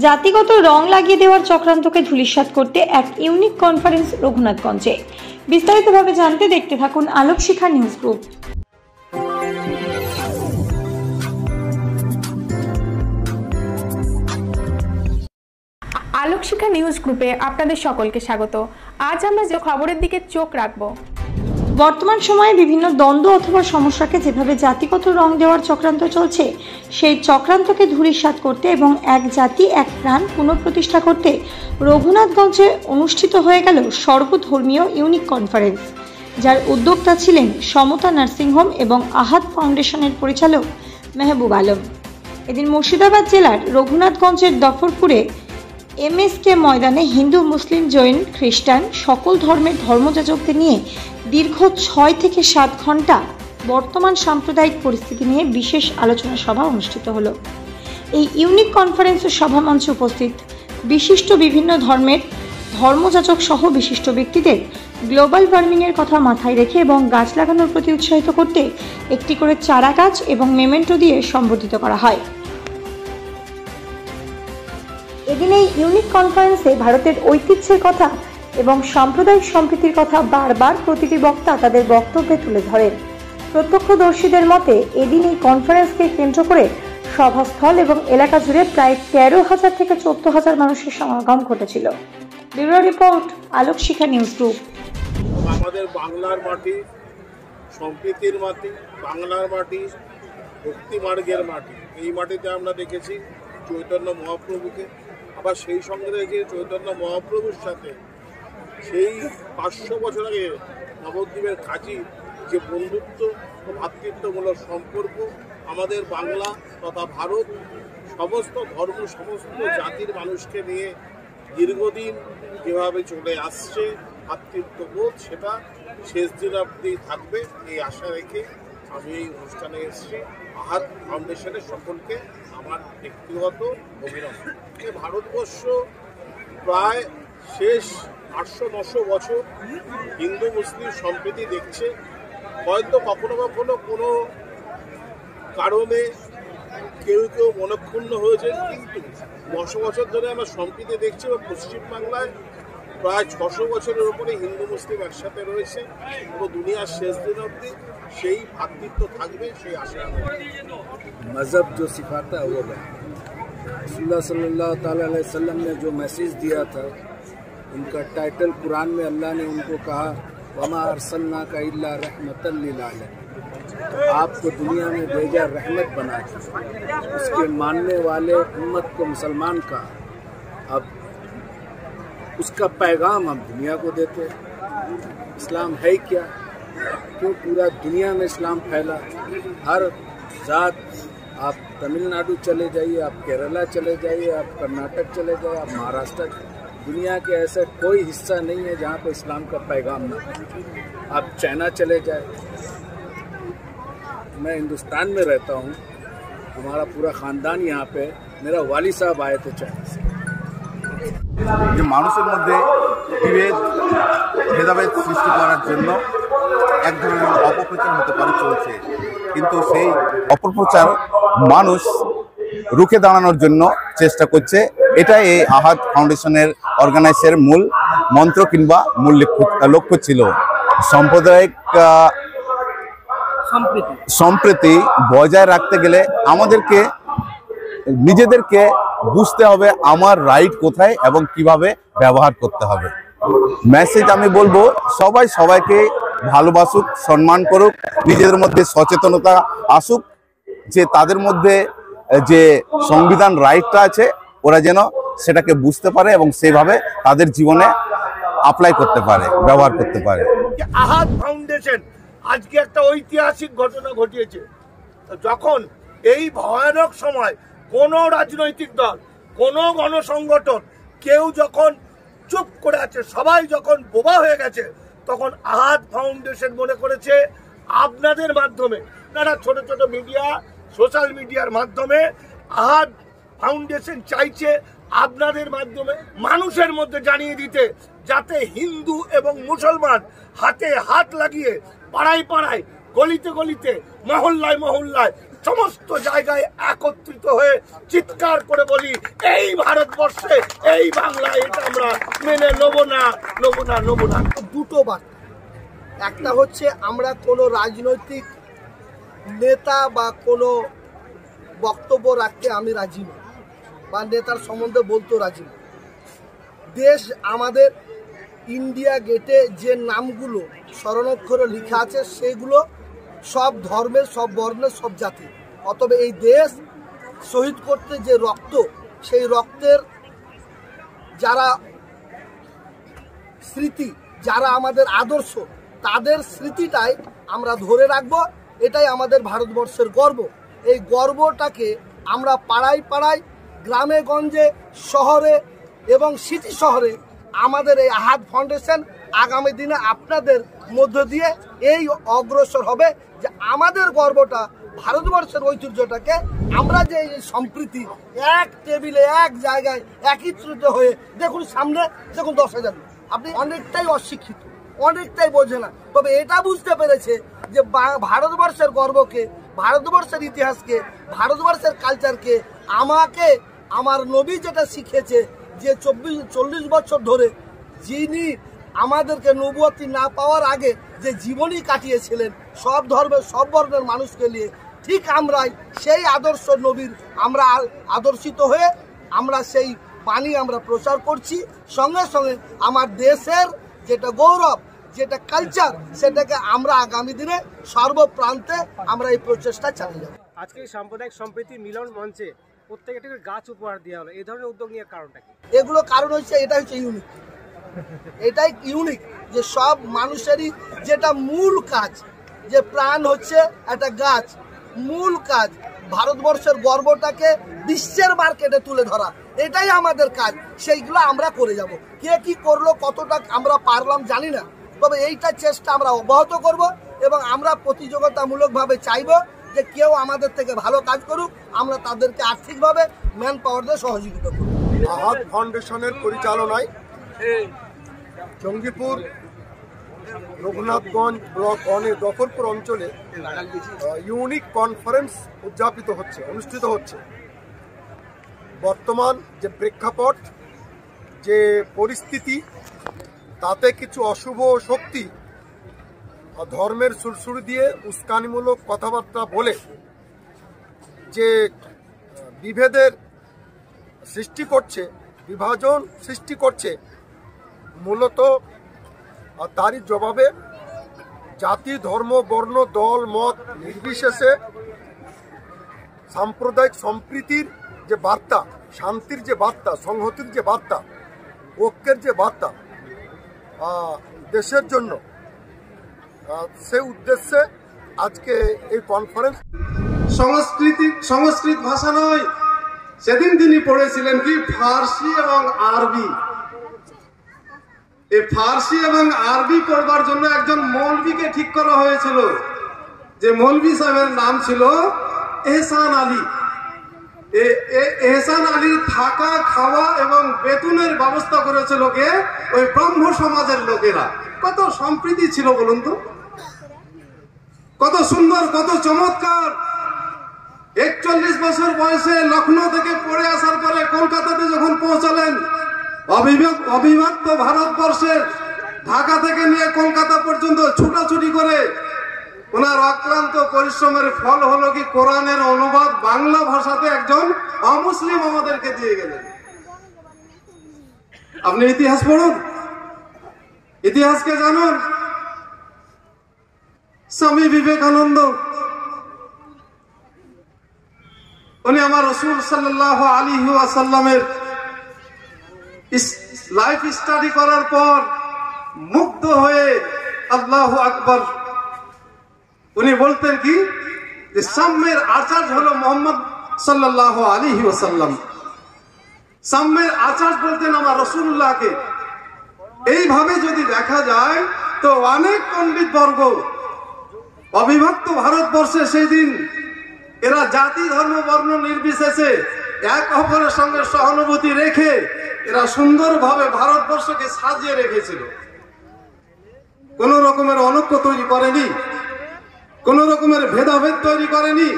জাতিগত রং লাগিয়ে দেওয়ার চক্রান্তকে ধূলিসাৎ করতে এক ইউনিক কনফারেন্স রঘুনাথগঞ্জে। বিস্তারিতভাবে জানতে দেখতে থাকুন Alokshikha news group. Alokshikha news গ্রুপে আপনাদের সকলকে স্বাগত। আজ আমরা যে খবরের দিকে চোখ রাখব, বর্তমান সময়ে বিভিন্ন দ্বন্দ্ব অথবা সমস্যাকে যেভাবে জাতিগত রং দেওয়ার চক্রান্ত চলছে, সেই চক্রান্তকে ধূলিসাৎ করতে এবং এক জাতি এক প্রাণ পুনঃপ্রতিষ্ঠা করতে রঘুনাথগঞ্জে অনুষ্ঠিত হয়ে গেল সর্বধর্মীয় ইউনিক কনফারেন্স, যার উদ্যোক্তা ছিলেন সমতা নার্সিংহোম এবং আহাদ ফাউন্ডেশনের পরিচালক মেহবুব আলম। এদিন মুর্শিদাবাদ জেলার রঘুনাথগঞ্জের দফরপুরে MSK ময়দানে হিন্দু, মুসলিম, জৈন, খ্রিস্টান সকল ধর্মের ধর্মযাজকদের নিয়ে দীর্ঘ 6 থেকে 7 ঘন্টা বর্তমান সাম্প্রদায়িক পরিস্থিতি নিয়ে বিশেষ আলোচনা সভা অনুষ্ঠিত হলো। এই ইউনিক কনফারেন্সের সভা মঞ্চে উপস্থিত বিশিষ্ট বিভিন্ন ধর্মের ধর্মযাজক সহ বিশিষ্ট ব্যক্তিদের গ্লোবাল ওয়ার্মিংয়ের কথা মাথায় রেখে এবং গাছ লাগানোর প্রতি উৎসাহিত করতে একটি করে চারা গাছ এবং মেমেন্টো দিয়ে সম্বর্ধিত করা হয়। এদিন এই ইউনিক কনফারেন্সে ভারতের ঐতিহ্যের কথা এবং সাম্প্রদায়িক সম্প্রীতির কথা বারবার প্রতিটি বক্তা তাদের বক্তব্যে তুলে ধরেন। প্রত্যক্ষদর্শীদের মতে এদিন এই কনফারেন্সকে কেন্দ্র করে সভাস্থল এবং এলাকা জুড়ে প্রায় 13,000 থেকে 14,000 মানুষের সমাগম ঘটেছিল। Bureau report, Alokshikha news group. আমাদের বাংলার মাটি, সম্প্রীতির মাটি, বাংলার মাটি, ভক্তি মার্গের মাটি। এই মাটিতে আমরা দেখেছি চৈতন্য মহাপ্রভুকে, আবার সেই সঙ্গে রেখে চৈতন্য মহাপ্রভুর সাথে সেই 500 বছর আগে নবদ্বীপের কাজী যে বন্ধুত্ব ও ভ্রাতৃত্বমূলক সম্পর্ক আমাদের বাংলা তথা ভারত সমস্ত ধর্ম, সমস্ত জাতির মানুষকে নিয়ে দীর্ঘদিন যেভাবে চলে আসছে ভ্রাতৃত্ববোধ, সেটা শেষ দিন অবধি থাকবে এই আশা রেখে আমি এই অনুষ্ঠানে এসেছি। আহাদ ফাউন্ডেশনের সকলকে আমার ব্যক্তিগত অভিনন্দন। ভারতবর্ষ প্রায় শেষ 800-900 বছর হিন্দু মুসলিম সম্প্রীতি দেখছে। হয়তো কখনো কখনো কোনো কারণে কেউ কেউ মনক্ষুণ্ণ হয়েছে, কিন্তু 900 বছর ধরে আমরা সম্প্রীতি দেখছি এবং পশ্চিমবাংলায় প্রায় 600 বছরের উপরে হিন্দু মুসলিম একসাথে রয়েছে এবং দুনিয়ার শেষ দিন অবধি সেই ভ্রাতৃত্ব থাকবে, সেই আশা। मज़हब जो सिखाता है वो है। रसूलुल्लाह सल्लल्लाहु ताला अलैहि वसल्लम ने जो मैसेज दिया था, उनका टाइटल कुरान में अल्लाह ने उनको कहा वमा अरसलनाका इल्ला रहमतल लिल आलमीन, आपको दुनिया में भेजा रहमत बना के। उसके मानने वाले उम्मत को मुसलमान का, अब उसका पैगाम हम दुनिया को देते हैं। इस्लाम है क्या, क्यों पूरा दुनिया में इस्लाम फैला। हर जात, आप तमिलनाडु चले जाइए, आप केरला चले जाइए, आप कर्नाटक चले जाइए, आप महाराष्ट्र, दुनिया के ऐसा कोई हिस्सा नहीं है जहाँ पर इस्लाम का पैगाम ना हो। आप चाइना चले जाए, मैं हिंदुस्तान में रहता हूँ, हमारा पूरा ख़ानदान यहाँ पे, मेरा वाली साहब आए थे चाइना से। যে মানুষের মধ্যে ভেদাভেদ সৃষ্টি করার জন্য এক ধরনের অপপ্রচার হতে পারে চলছে, কিন্তু সেই অপপ্রচার মানুষ রুখে দাঁড়ানোর জন্য চেষ্টা করছে। এটাই এই আহাদ ফাউন্ডেশনের অর্গানাইজের মূল মন্ত্র কিংবা মূল লক্ষ্য ছিল। সাম্প্রদায়িক সম্প্রীতি বজায় রাখতে গেলে আমাদেরকে নিজেদেরকে বুঝতে হবে আমার রাইট কোথায় এবং কিভাবে ব্যবহার করতে হবে। মেসেজ আমি বলবো, সবাই সবাইকে ভালোবাসুক, সম্মান করুক, নিজেদের মধ্যে সচেতনতা আসুক, যে তাদের মধ্যে যে সংবিধান রাইটটা আছে ওরা যেন সেটাকে বুঝতে পারে এবং সেইভাবে তাদের জীবনে অ্যাপ্লাই করতে পারে, ব্যবহার করতে পারে। আহাদ ফাউন্ডেশন আজকে একটা ঐতিহাসিক ঘটনা ঘটিয়েছে। যখন এই ভয়ানক সময় কোনো রাজনৈতিক দল, কোনো গণসংগঠন, কেউ যখন চুপ করে আছে, সবাই যখন বোবা হয়ে গেছে, তখন আহাদ ফাউন্ডেশন মনে করেছে আপনাদের মাধ্যমে, আপনারা ছোট ছোট মিডিয়া, সোশ্যাল মিডিয়ার মাধ্যমে আহাদ ফাউন্ডেশন চাইছে আপনাদের মাধ্যমে মানুষের মধ্যে জানিয়ে দিতে, যাতে হিন্দু এবং মুসলমান হাতে হাত লাগিয়ে পাড়ায় পাড়ায়, গলিতে গলিতে, মহল্লায় মহল্লায় সমস্ত জায়গায় একত্রিত হয়ে চিৎকার করে বলি, এই ভারতবর্ষে, এই বাংলায় এটা আমরা মেনে নেবো না, নেবো না, নেবো না। দুটো বার্তা, একটা হচ্ছে আমরা কোনো রাজনৈতিক নেতা বা কোনো বক্তব্য রাখতে আমি রাজি না, বা নেতার সম্বন্ধে বলতেও রাজি না। দেশ আমাদের, ইন্ডিয়া গেটে যে নামগুলো স্মরণাক্ষরে লেখা আছে সেগুলো সব ধর্মের, সব বর্ণের, সব জাতি। অতএব এই দেশ শহীদ করতে যে রক্ত, সেই রক্তের যারা স্মৃতি, যারা আমাদের আদর্শ, তাদের স্মৃতিটাই আমরা ধরে রাখবো। এটাই আমাদের ভারতবর্ষের গর্ব। এই গর্বটাকে আমরা পাড়ায় পাড়ায়, গ্রামে গঞ্জে, শহরে এবং সিটি শহরে আমাদের এই আহাদ ফাউন্ডেশন আগামী দিনে আপনাদের মধ্য দিয়ে এই অগ্রসর হবে যে আমাদের গর্বটা, ভারতবর্ষের ঐতিহ্যটাকে আমরা যে এই সম্প্রীতি, এক টেবিলে এক জায়গায় একত্রিত হয়ে, দেখুন সামনে দেখুন 10,000, আপনি অনেকটাই অশিক্ষিত, অনেকটাই বোঝে না, তবে এটা বুঝতে পেরেছে যে ভারতবর্ষের গর্বকে, ভারতবর্ষের ইতিহাসকে, ভারতবর্ষের কালচারকে আমাকে আমার নবী যেটা শিখেছে, যে 40 বছর ধরে যিনি আমাদেরকে নবুয়তি না পাওয়ার আগে যে জীবনী কাটিয়েছিলেন সব ধর্মের, সব বর্ণের মানুষকে নিয়ে, ঠিক আমরাই সেই আদর্শ নবীর আমরা আদর্শিত হয়ে আমরা সেই বাণী আমরা প্রচার করছি। সঙ্গে সঙ্গে আমার দেশের যেটা গৌরব, যেটা কালচার, সেটাকে আমরা আগামী দিনে সর্বপ্রান্তে আমরা এই প্রচেষ্টা চালিয়ে যাব। আজকে সাম্প্রদায়িক সম্প্রীতি মিলন মঞ্চে প্রত্যেক একটা গাছ উপহার দেওয়া হলো, এই ধরনের উদ্যোগ নেওয়ার কারণটা কি? এগুলো কারণ হচ্ছে, এটা হচ্ছে ইউনিক, এটাই ইউনিক যে সব মানুষেরই যেটা মূল কাজ, যে প্রাণ হচ্ছে একটা গাছ, মূল কাজ ভারতবর্ষের গর্বটাকে বিশ্বের মার্কেটে তুলে ধরা, এটাই আমাদের কাজ। সেইগুলো আমরা করে যাব। কে কি করলো, কতটা আমরা পারলাম জানি না, তবে এইটা চেষ্টা আমরা অব্যাহত করব এবং আমরা প্রতিযোগিতামূলকভাবে চাইব যে কেউ আমাদের থেকে ভালো কাজ করুক, আমরা তাদেরকে আর্থিকভাবে ম্যান পাওয়ার দিয়ে সহযোগিতা করব। আহাদ ফাউন্ডেশনের পরিচালনায় জঙ্গিপুর রঘুনাথগঞ্জ ব্লক 1-এর দফরপুর অঞ্চলে ইউনিক কনফারেন্স অনুষ্ঠিত হচ্ছে। বর্তমান যে প্রেক্ষাপট, যে পরিস্থিতি, তাতে কিছু অশুভ শক্তি ধর্মের সুরসুরি দিয়ে উস্কানিমূলক কথাবার্তা বলে যে বিভেদের সৃষ্টি করছে, বিভাজন সৃষ্টি করছে, মূলত তারই জবাবে জাতি, ধর্ম, বর্ণ, দল, মত নির্বিশেষে সাম্প্রদায়িক সম্প্রীতির যে বার্তা, শান্তির যে বার্তা, সংহতির যে বার্তা, ঐক্যের যে বার্তা দেশের জন্য, সেই উদ্দেশ্যে আজকে এই কনফারেন্স। সংস্কৃত ভাষা নয়, সেদিন তিনি পড়েছিলেন কি ফার্সি এবং আরবি। এই ফার্সি এবং আরবি করবার জন্য একজন মৌলভীকে ঠিক করা হয়েছিল, যে মৌলভী সাহেবের নাম ছিল এহসান আলী। এহসান আলী থাকা, খাওয়া এবং বেতনের ব্যবস্থা করেছিল কে? ওই ব্রহ্ম সমাজের লোকেরা। কত সম্প্রীতি ছিল বলুন তো, কত সুন্দর, কত চমৎকার। 41 বছর বয়সে লখনৌ থেকে পড়ে আসার পরে কলকাতাতে যখন পৌঁছালেন, অবিভক্ত ভারতবর্ষের ঢাকা থেকে নিয়ে কলকাতা পর্যন্ত ছুটাছুটি করে ওনার অক্লান্ত পরিশ্রমের ফল হলো কি কোরআনের অনুবাদ বাংলা ভাষাতে একজন অমুসলিম আমাদেরকে দিয়ে গেলেন। আপনি ইতিহাস পড়ুন, ইতিহাসকে জানুন। স্বামী বিবেকানন্দ, উনি আমার রাসূল সাল্লাল্লাহু আলাইহি ওয়াসাল্লামের লাইফ স্টাডি করার পর মুগ্ধ হয়ে আল্লাহু আকবার, উনি বলতেন কি যে সাম্যের আচার্য হলো মুহাম্মদ সাল্লাল্লাহু আলাইহি ওয়াসাল্লাম। সাম্যের আচার্য বলতেন আমার রাসূলুল্লাহকে। এইভাবে যদি দেখা যায় তো অনেক পণ্ডিত বর্গ অবিভক্ত ভারতবর্ষে সেই দিন এরা জাতি, ধর্ম, বর্ণ নির্বিশেষে এক অপরের সঙ্গে সহানুভূতি রেখে এরা সুন্দরভাবে ভারতবর্ষকে সাজিয়ে রেখেছিল। কোন রকমের অনৈক্য তৈরি করেনি, কোন রকমের ভেদাভেদ তৈরি করেনি।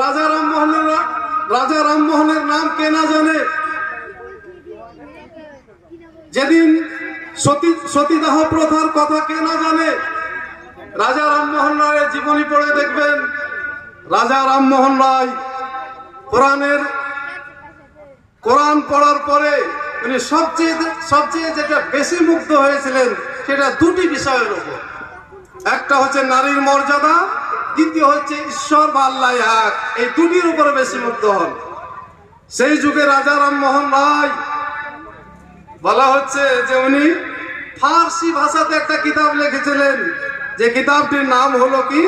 রাজা রামমোহনের নাম কে না জানে? যেদিন সতীদাহ প্রথার কথা কে না জানে? রাজা রামমোহন রায়ের জীবনী পড়ে দেখবেন, রাজা রামমোহন রায় কোরআন পড়ার পরে উনি সবচেয়ে যেটা বেশি মুগ্ধ হয়েছিলেন সেটা দুটি বিষয়ের উপর। একটা হচ্ছে নারীর মর্যাদা, দ্বিতীয় হচ্ছে ঈশ্বর বা আল্লাহ এক। এই দুটির উপরে বেশি মুগ্ধ হন। সেই যুগে রাজা রামমোহন রায় বলা হচ্ছে যে উনি ফার্সি ভাষাতে একটা কিতাব লিখেছিলেন, যে কিতাবটির নাম হলো কি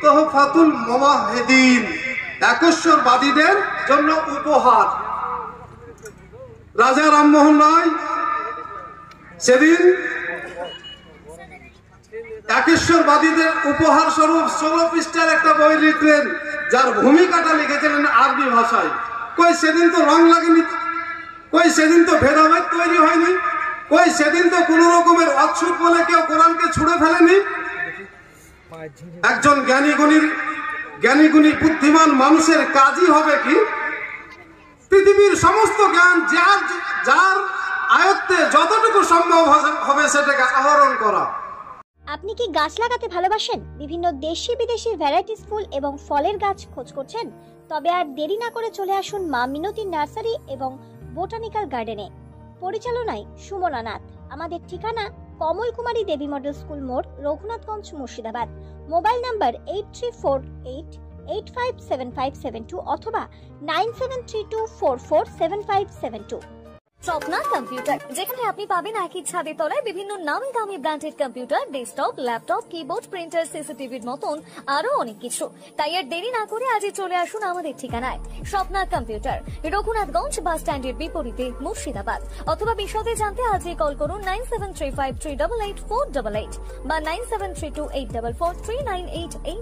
তোহফাতুল মুওয়াহহিদিন, একেশ্বরবাদীদের জন্য উপহার। রাজা রামমোহন রায় সেদিন একেশ্বরবাদীদের উপহার স্বরূপ 16 পৃষ্ঠার একটা বই লিখলেন, যার ভূমিকাটা লিখেছিলেন আরবি ভাষায়। কই সেদিন তো রং লাগেনি, কই সেদিন তো ভেদাভেদ তৈরি হয়নি, কই সেদিন তো কোন রকমের অচ্ছুত বলে কেউ কোরআনকে ছুঁড়ে ফেলেনি। একজন জ্ঞানীগুণী বুদ্ধিমান মানুষের কাজই হবে কি পৃথিবীর সমস্ত জ্ঞান যার আয়ত্তে যতটুকু সম্ভব হবে সেটাকে আহরণ করা। আপনি কি গাছ লাগাতে ভালোবাসেন? বিভিন্ন দেশি বিদেশি ভ্যারাইটিস ফুল এবং ফলের গাছ খোঁজ করছেন? তবে আর দেরি না করে চলে আসুন মা মিনতি নার্সারি এবং বোটানিক্যাল গার্ডেনে। পরিচালনায় সুমনা নাথ। আমাদের ঠিকানা কমল কুমারী দেবী মডেল স্কুল মোড়, রঘুনাথগঞ্জ, মুর্শিদাবাদ। মোবাইল নাম্বার 8348857572 অথবা 9732447572। স্বপ্না কম্পিউটার, যেখানে আপনি পাবেন একই ছাদের তলায় বিভিন্ন নামি দামি branded computer, desktop, laptop, keyboard, printer, সিসিটিভির মতন আরো অনেক কিছু। তাই আর দেরি না করে আজই চলে আসুন আমাদের ঠিকানায় স্বপ্না কম্পিউটার, রঘুনাথগঞ্জ বাস স্ট্যান্ডের বিপরীতে, মুর্শিদাবাদ। অথবা বিশদে জানতে আজই কল করুন 9735388488 বা 9732844398 এই